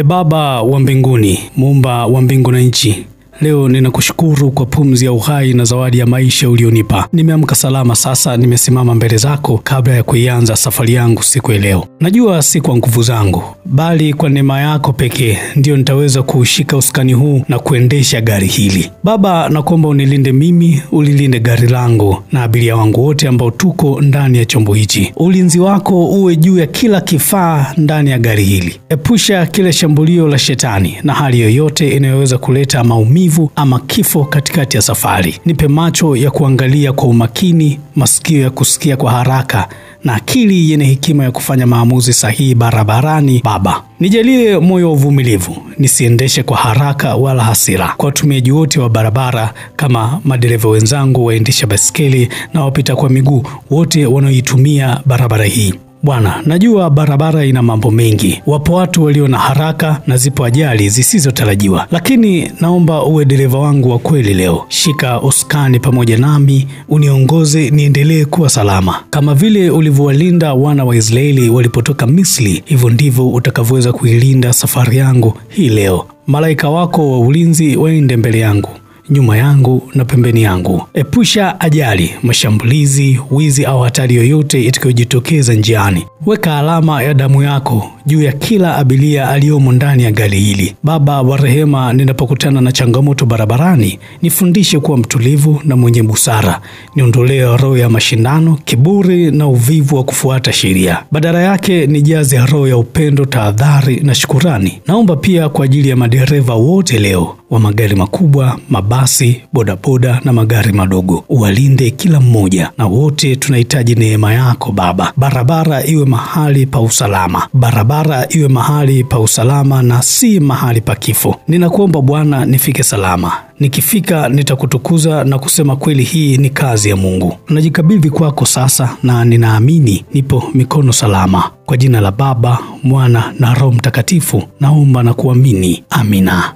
Baba wa mbinguni, muumba wa mbingu na nchi, leo ninakushukuru kwa pumzi ya uhai na zawadi ya maisha ulionipa. Nimeamka salama sasa, nimesimama mbele zako kabla ya kuianza safari yangu siku ya leo. Najua si kwa nguvu zangu, bali kwa neema yako pekee ndio nitaweza kuushika usukani huu na kuendesha gari hili. Baba, nakuomba unilinde mimi, ulilinde gari langu na abiria wangu wote ambao tuko ndani ya chombo hichi. Ulinzi wako uwe juu ya kila kifaa ndani ya gari hili. Epusha kila shambulio la shetani na hali yoyote inayoweza kuleta maumivu ama kifo katikati ya safari. Nipe macho ya kuangalia kwa umakini, masikio ya kusikia kwa haraka na akili yenye hekima ya kufanya maamuzi sahihi barabarani. Baba, nijalie moyo wa uvumilivu, nisiendeshe kwa haraka wala hasira. Kwa watumiaji wote wa barabara kama madereva wenzangu, waendesha baiskeli na wapita kwa miguu, wote wanaoitumia barabara hii. Bwana, najua barabara ina mambo mengi. Wapo watu walio na haraka na zipo ajali zisizotarajiwa. Lakini naomba uwe dereva wangu wa kweli leo. Shika usukani pamoja nami, uniongoze niendelee kuwa salama. Kama vile ulivyowalinda wana wa Israeli walipotoka Misri, hivyo ndivyo utakavyoweza kuilinda safari yangu hii leo. Malaika wako wa ulinzi waende mbele yangu, nyuma yangu na pembeni yangu. Epusha ajali, mashambulizi, wizi au hatari yoyote itakayojitokeza njiani. Weka alama ya damu yako juu ya kila abiria aliyomo ndani ya gari hili. Baba wa rehema, ninapokutana na changamoto barabarani, nifundishe kuwa mtulivu na mwenye busara. Niondolee roho ya mashindano, kiburi na uvivu wa kufuata sheria. Badala yake nijaze roho ya upendo, tahadhari na shukurani. Naomba pia kwa ajili ya madereva wote leo wa magari makubwa, mabasi, bodaboda na magari madogo. Uwalinde kila mmoja, na wote tunahitaji neema yako Baba. Barabara iwe mahali pa usalama. Barabara iwe mahali pa usalama na si mahali pa kifo. Ninakuomba Bwana nifike salama. Nikifika nitakutukuza na kusema kweli hii ni kazi ya Mungu. Najikabidhi kwako sasa na ninaamini nipo mikono salama. Kwa jina la Baba, Mwana na Roho Mtakatifu naomba na kuamini. Amina.